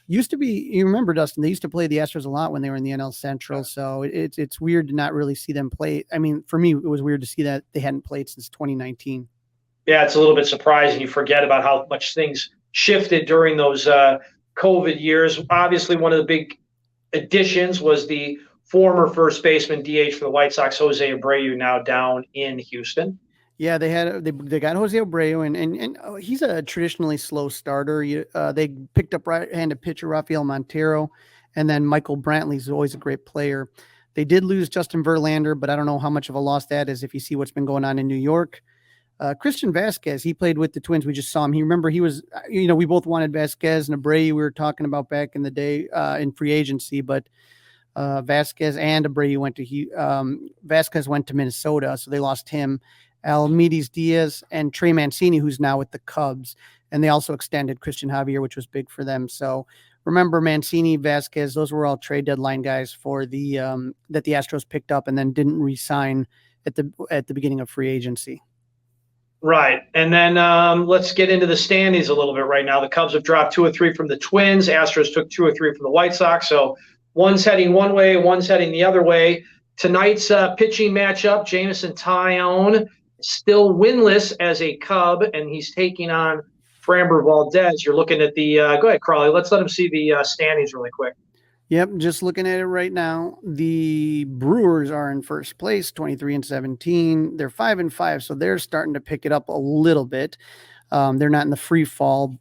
Used to be, you remember, Dustin, they used to play the Astros a lot when they were in the NL Central. So it's weird to not really see them play. I mean, for me, it was weird to see that they hadn't played since 2019. Yeah, it's a little bit surprising. You forget about how much things shifted during those COVID years. Obviously, one of the big additions was the former first baseman DH for the White Sox, Jose Abreu, now down in Houston. Yeah, they got Jose Abreu, and he's a traditionally slow starter. They picked up right-handed pitcher Rafael Montero, and then Michael Brantley's always a great player. They did lose Justin Verlander, but I don't know how much of a loss that is if you see what's been going on in New York. Christian Vasquez, he played with the Twins. We just saw him. He was, we both wanted Vasquez and Abreu. We were talking about back in the day in free agency, but Vasquez and Abreu Vasquez went to Minnesota, so they lost him. Almides Diaz and Trey Mancini, who's now with the Cubs, and they also extended Christian Javier, which was big for them. So remember, Mancini, Vasquez, those were all trade deadline guys for the that the Astros picked up and then didn't re-sign at the beginning of free agency. Right, and then let's get into the standings a little bit right now. The Cubs have dropped 2 or 3 from the Twins. Astros took 2 or 3 from the White Sox. So one's heading one way, one's heading the other way. Tonight's pitching matchup, Jameson Taillon, still winless as a Cub, and he's taking on Framber Valdez. You're looking at the go ahead, Crawly. Let's let him see the standings really quick. Yep, just looking at it right now. The Brewers are in first place, 23-17. They're 5-5, so they're starting to pick it up a little bit. They're not in the free fall.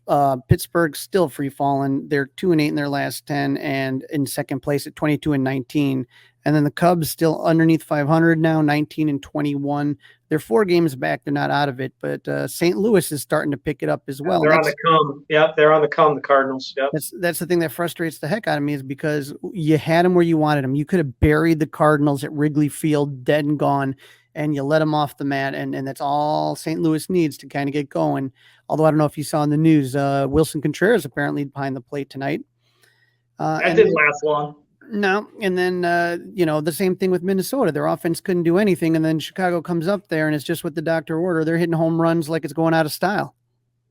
Pittsburgh's still free falling. They're 2-8 in their last 10 and in second place at 22-19. And then the Cubs still underneath 500 now, 19-21. They're 4 games back. They're not out of it, but St. Louis is starting to pick it up as well. They're on the come. Yep, they're on the come, the Cardinals. Yep. That's the thing that frustrates the heck out of me, is because you had them where you wanted them. You could have buried the Cardinals at Wrigley Field, dead and gone, and you let them off the mat, and that's all St. Louis needs to kind of get going. Although I don't know if you saw in the news, Wilson Contreras apparently behind the plate tonight. That didn't last long. No, and then, the same thing with Minnesota. Their offense couldn't do anything, and then Chicago comes up there, and it's just what the doctor ordered. They're hitting home runs like it's going out of style.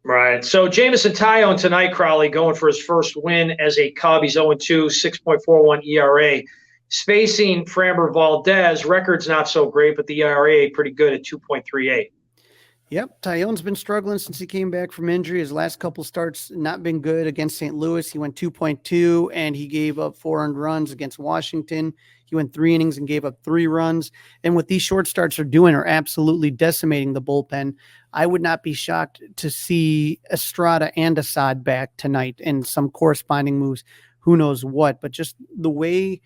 Right. So Jameson Taillon tonight, Crawly, going for his first win as a Cub. He's 0-2, 6.41 ERA. Spacing Framber Valdez, record's not so great, but the ERA pretty good at 2.38. Yep, Taillon's been struggling since he came back from injury. His last couple starts not been good against St. Louis. He went 2.2 and he gave up 4 earned runs against Washington. He went 3 innings and gave up 3 runs. And what these short starts are doing are absolutely decimating the bullpen. I would not be shocked to see Estrada and Assad back tonight and some corresponding moves. Who knows what? But just the way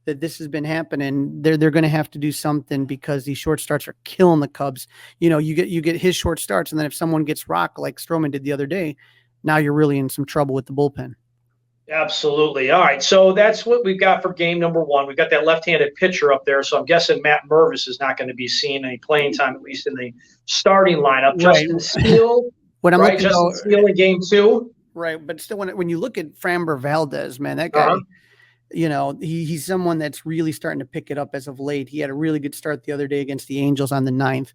that this has been happening, they're going to have to do something, because these short starts are killing the Cubs. You get his short starts, and then if someone gets rocked like Stroman did the other day, now you're really in some trouble with the bullpen. Absolutely. All right, so that's what we've got for game number 1. We've got that left-handed pitcher up there, so I'm guessing Matt Mervis is not going to be seeing any playing time, at least in the starting lineup. Right. Justin Steele, what I'm Justin Steele in game 2. Right, but still, when you look at Framber Valdez, man, that guy, he's someone that's really starting to pick it up as of late. He had a really good start the other day against the Angels on the 9th.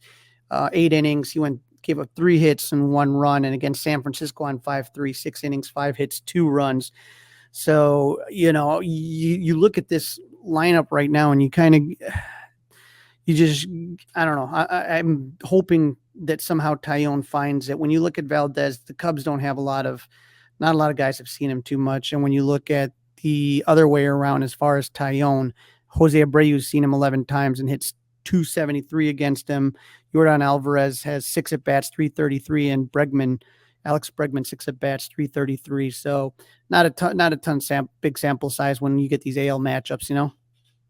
8 innings. He gave up 3 hits and 1 run. And against San Francisco on 5-3, 6 innings, 5 hits, 2 runs. So, you look at this lineup right now and I don't know. I'm hoping that somehow Taillon finds it. When you look at Valdez, the Cubs don't have not a lot of guys have seen him too much. And when you look at the other way around, as far as Taillon, Jose Abreu's seen him 11 times and hits 273 against him. Yordan Alvarez has 6 at bats, 333, and Alex Bregman 6 at bats, 333. So not a ton big sample size when you get these AL matchups,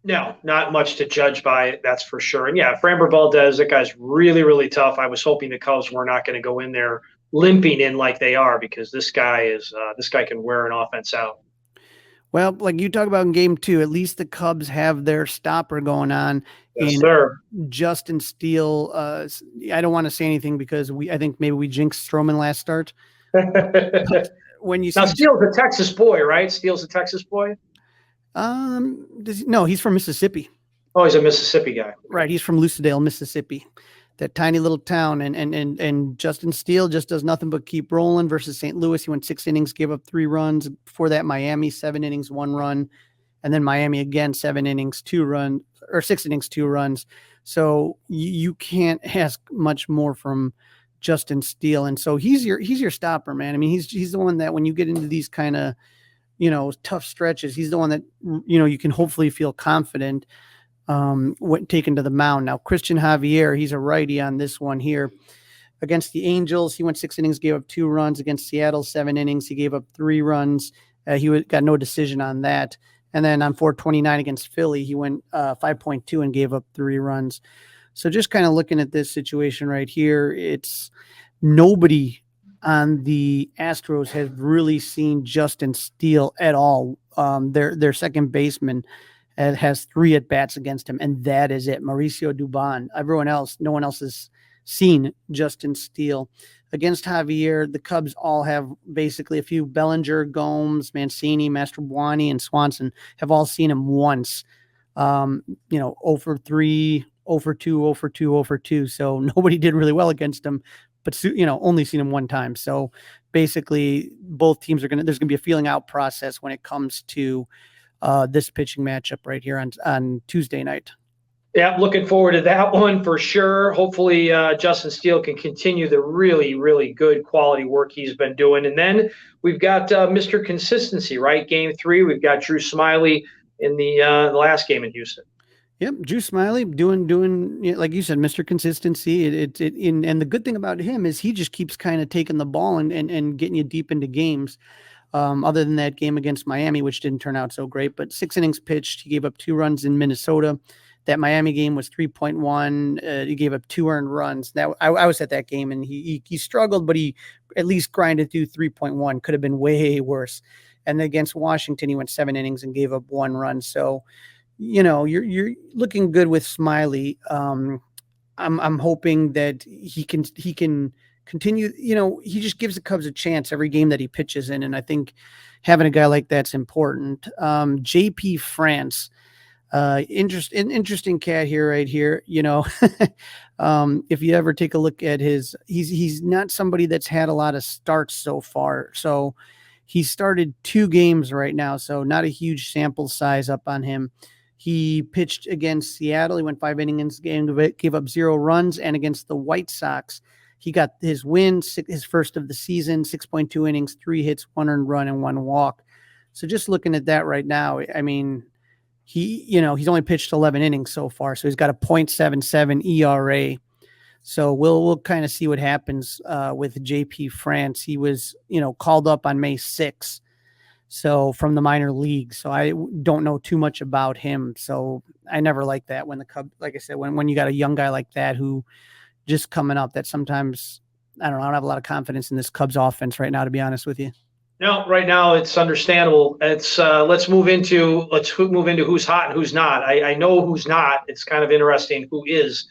No, not much to judge by, that's for sure. And yeah, Framber Valdez, that guy's really, really tough. I was hoping the Cubs were not going to go in there limping in like they are, because this guy can wear an offense out. Well, like you talk about in game 2, at least the Cubs have their stopper going on. Yes, sir. Justin Steele. I don't want to say anything because I think maybe we jinxed Stroman last start. When you now, Steele's a Texas boy, right? Steele's a Texas boy. No, he's from Mississippi. Oh, he's a Mississippi guy. Right, he's from Lucedale, Mississippi. That tiny little town, and Justin Steele just does nothing but keep rolling. Versus St. Louis, he went 6 innings, gave up 3 runs. Before that, Miami, 7 innings, 1 run, and then Miami again, 7 innings, 2 runs, or 6 innings, 2 runs. So you can't ask much more from Justin Steele, and so he's your stopper, man. I mean, he's the one that when you get into these kind of tough stretches, he's the one that you can hopefully feel confident taken to the mound. Now, Christian Javier, he's a righty on this one here. Against the Angels, he went 6 innings, gave up 2 runs. Against Seattle, 7 innings, he gave up 3 runs. He got no decision on that. And then on 429 against Philly, he went 5.2 and gave up 3 runs. So just kind of looking at this situation right here, it's nobody on the Astros has really seen Justin Steele at all. Their second baseman has 3 at bats against him, and that is it. Mauricio Dubon. No one else has seen Justin Steele. Against Javier, the Cubs all have basically a few. Bellinger, Gomes, Mancini, Mastrobuoni, and Swanson have all seen him once. 0 for 3, 0 for 2, 0 for 2, 0 for 2. So nobody did really well against him, but only seen him one time. So basically, both teams there's going to be a feeling out process when it comes to this pitching matchup right here on Tuesday night. Yeah, looking forward to that one for sure. Hopefully, Justin Steele can continue the really, really good quality work he's been doing. And then we've got Mr. Consistency, right? Game 3, we've got Drew Smyly in the last game in Houston. Yep, Drew Smiley doing like you said, Mr. Consistency. And the good thing about him is he just keeps kind of taking the ball and getting you deep into games. Other than that game against Miami, which didn't turn out so great, but 6 innings pitched, he gave up 2 runs in Minnesota. That Miami game was 3.1. He gave up 2 earned runs. That I was at that game, and he struggled, but he at least grinded through 3.1. Could have been way worse. And then against Washington, he went 7 innings and gave up 1 run. So, you're looking good with Smiley. I'm hoping that he can continue. He just gives the Cubs a chance every game that he pitches in, and I think having a guy like that's important. JP France. Interesting cat here, right here. If you ever take a look at he's not somebody that's had a lot of starts so far. So he started 2 games right now. So not a huge sample size up on him. He pitched against Seattle. He went 5 innings game, gave up 0 runs. And against the White Sox, he got his win, his first of the season, 6.2 innings, 3 hits, 1 earned run, and 1 walk. So just looking at that right now, I mean, he's only pitched 11 innings so far, so he's got a .77 ERA. So we'll kind of see what happens with JP France. He was, called up on May 6th, so from the minor league. So I don't know too much about him. So I never like that when the Cubs, like I said, when you got a young guy like that who just coming up, that sometimes, I don't have a lot of confidence in this Cubs offense right now, to be honest with you. No, right now it's understandable. It's let's move into who's hot and who's not. I know who's not. It's kind of interesting who is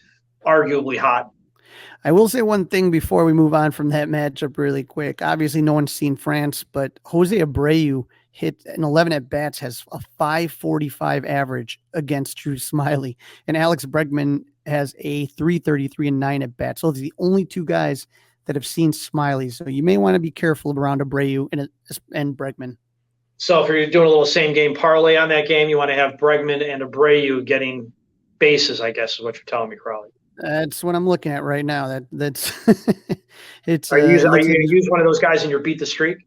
arguably hot. I will say one thing before we move on from that matchup really quick. Obviously, no one's seen France, but Jose Abreu hit in 11 at bats, has a 5.45 average against Drew Smiley, and Alex Bregman has a 3.33 and 9 at bats. So those are the only 2 guys that have seen Smiley. So you may want to be careful around Abreu and Bregman. So if you're doing a little same game parlay on that game, you want to have Bregman and Abreu getting bases, I guess is what you're telling me, Crawly. That's what I'm looking at right now. That's it's. Are you going to use one of those guys in your beat the streak?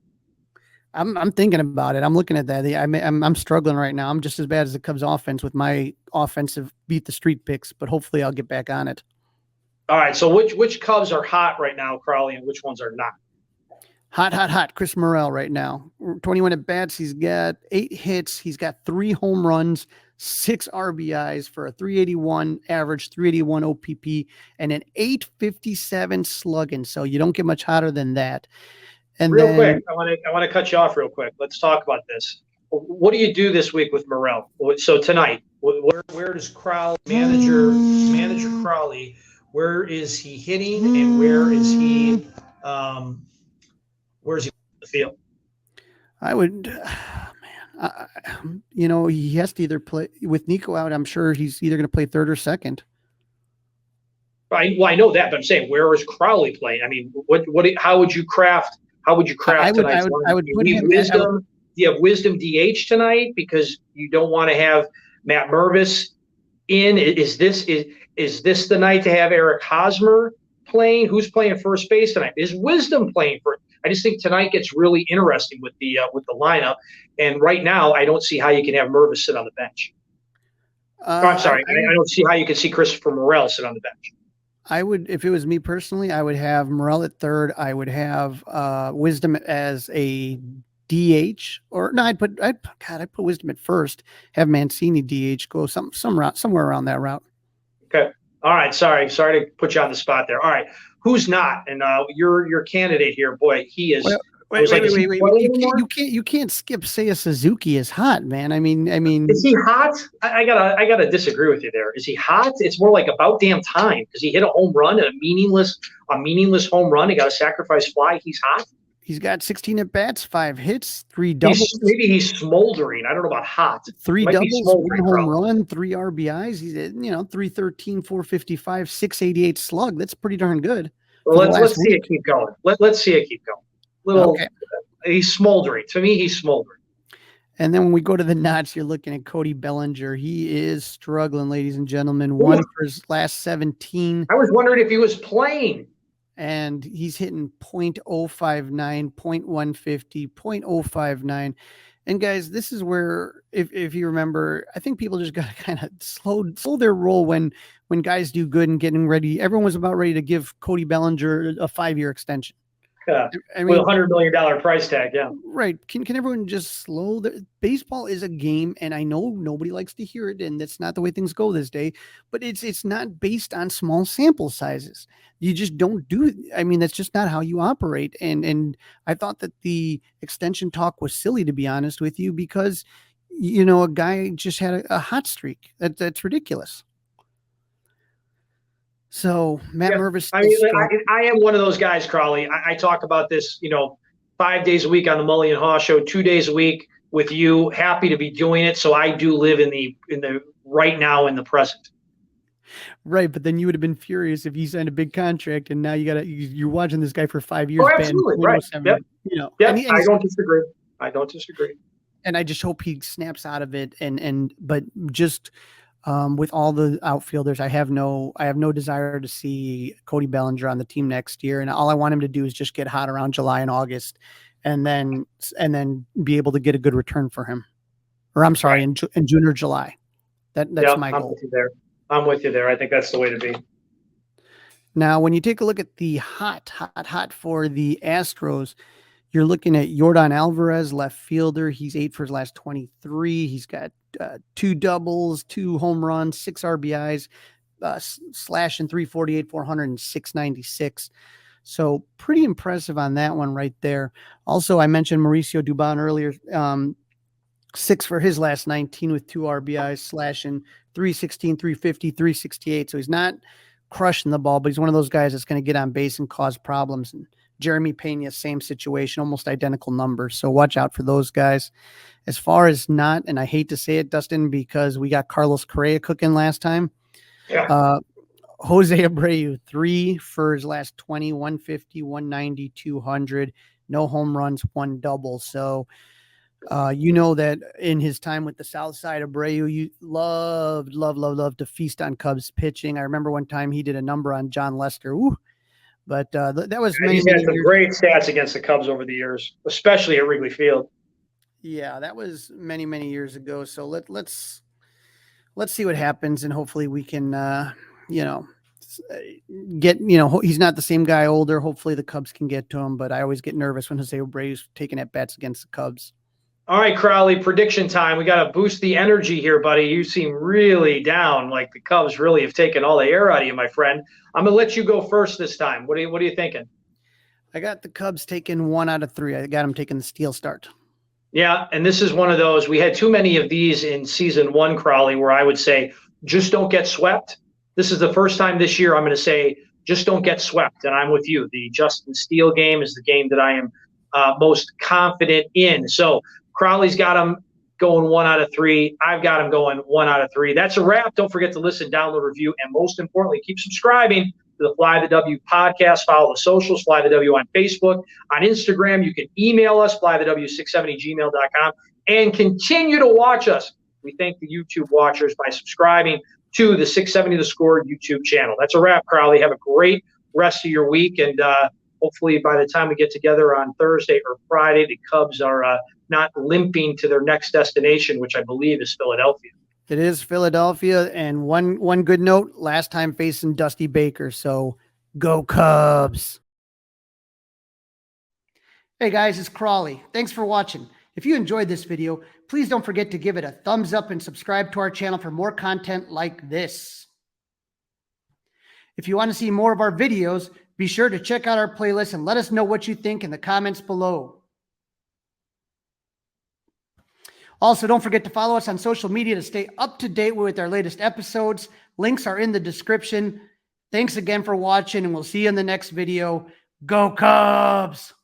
I'm thinking about it. I'm looking at that. I'm struggling right now. I'm just as bad as the Cubs offense with my offensive beat the streak picks, but hopefully I'll get back on it. All right. So which Cubs are hot right now, Crawly, and which ones are not? Hot. Chris Morel right now. 21 at bats. He's got 8 hits. He's got 3 home runs, 6 RBIs for a 381 average, 381 OPP, and an 857 slugging. So you don't get much hotter than that. And real quick, I want to cut you off real quick. Let's talk about this. What do you do this week with Morel? So tonight, where does Crawly manager Crawly? Where is he hitting, and where is he? Where's he on the field? I would, he has to either play with Nico out. I'm sure he's either going to play third or second. I know that, but I'm saying, where is Crawly playing? I mean, how would you craft? How would you craft tonight? I would put him. Do you have Wisdom DH tonight because you don't want to have Matt Mervis in? Is this the night to have Eric Hosmer playing? Who's playing first base tonight? Is Wisdom playing first? I just think tonight gets really interesting with the lineup. And right now, I don't see how you can have Mervis sit on the bench. I'm sorry, I don't see how you can see Christopher Morel sit on the bench. I would, if it was me personally, I would have Morel at third. I would have Wisdom as a DH, or no, I'd put Wisdom at first. Have Mancini DH, go somewhere around that route. Okay. All right. Sorry to put you on the spot there. All right. Who's not? And your candidate here, boy, he is. Wait. You can't skip Seiya Suzuki is hot, man. I mean, is he hot? I gotta disagree with you there. Is he hot? It's more like about damn time because he hit a home run and a meaningless home run. He got a sacrifice fly. He's hot. He's got 16 at bats, 5 hits, 3 doubles. Maybe he's smoldering. I don't know about hot. 3 doubles, 1 home run, 3 RBIs. He's at 313, 455, 688 slug. That's pretty darn good. Well, let's see it keep going. Let's see it keep going. Okay. He's smoldering. To me, he's smoldering. And then when we go to the knots, you're looking at Cody Bellinger. He is struggling, ladies and gentlemen. 1 for his last 17. I was wondering if he was playing. And he's hitting .059, .150, .059. And guys, this is where, if you remember, I think people just got to kind of slow their roll when guys do good and getting ready. Everyone was about ready to give Cody Bellinger a 5-year extension. Yeah, I mean, with a $100 million price tag. Yeah, right. Can everyone just slow the baseball is a game, and I know nobody likes to hear it, and that's not the way things go this day. But it's not based on small sample sizes. You just don't do. I mean, that's just not how you operate. And I thought that the extension talk was silly, to be honest with you, because a guy just had a hot streak. That's ridiculous. So Matt Mervis. I mean, I am one of those guys, Crawly. I talk about this, 5 days a week on the Mully and Haw show, 2 days a week with you. Happy to be doing it. So I do live in the right now in the present. Right, but then you would have been furious if you signed a big contract, and now you're watching this guy for 5 years. Oh, absolutely, right. Yep. I don't disagree. And I just hope he snaps out of it. But just. With all the outfielders, I have no desire to see Cody Bellinger on the team next year. And all I want him to do is just get hot around July and August, and then be able to get a good return for him. Or I'm sorry, in June or July. That's my goal. I'm with you there. I think that's the way to be. Now, when you take a look at the hot for the Astros, you're looking at Yordan Alvarez, left fielder. He's 8 for his last 23. He's got 2 doubles, 2 home runs, 6 RBIs, slashing 348, 400, and 696. So pretty impressive on that one right there. Also, I mentioned Mauricio Dubon earlier. 6 for his last 19 with 2 RBIs, slashing 316, 350, 368. So he's not crushing the ball, but he's one of those guys that's going to get on base and cause problems. And Jeremy Pena, same situation, almost identical numbers. So watch out for those guys. As far as not, and I hate to say it, Dustin, because we got Carlos Correa cooking last time. Yeah. Jose Abreu, 3 for his last 20, 150, 190, 200, no home runs, 1 double. So that in his time with the South Side, Abreu, you loved to feast on Cubs pitching. I remember one time he did a number on John Lester. Ooh. But that was he's had some great stats against the Cubs over the years, especially at Wrigley Field. Yeah, that was many years ago. So let's see what happens, and hopefully we can, get. He's not the same guy older. Hopefully the Cubs can get to him. But I always get nervous when Jose Abreu's taking at bats against the Cubs. All right, Crawly, prediction time. We got to boost the energy here, buddy. You seem really down, like the Cubs really have taken all the air out of you, my friend. I'm going to let you go first this time. What are you thinking? I got the Cubs taking 1 out of 3. I got them taking the steal start. Yeah, and this is one of those. We had too many of these in season 1, Crawly, where I would say, just don't get swept. This is the first time this year I'm going to say, just don't get swept. And I'm with you. The Justin Steele game is the game that I am most confident in. So Crawly's got him going 1 out of 3. I've got him going 1 out of 3. That's a wrap. Don't forget to listen, download, review, and most importantly, keep subscribing to the Fly the W podcast. Follow the socials, Fly the W on Facebook. On Instagram, you can email us, flythew670gmail.com, and continue to watch us. We thank the YouTube watchers by subscribing to the 670 The Score YouTube channel. That's a wrap, Crawly. Have a great rest of your week, and hopefully by the time we get together on Thursday or Friday, the Cubs are not limping to their next destination, which I believe is Philadelphia. It is Philadelphia, and one good note, last time facing Dusty Baker, so go Cubs. Hey guys, it's Crawly. Thanks for watching. If you enjoyed this video, please don't forget to give it a thumbs up and subscribe to our channel for more content like this. If you want to see more of our videos, be sure to check out our playlist and let us know what you think in the comments below. Also, don't forget to follow us on social media to stay up to date with our latest episodes. Links are in the description. Thanks again for watching, and we'll see you in the next video. Go Cubs!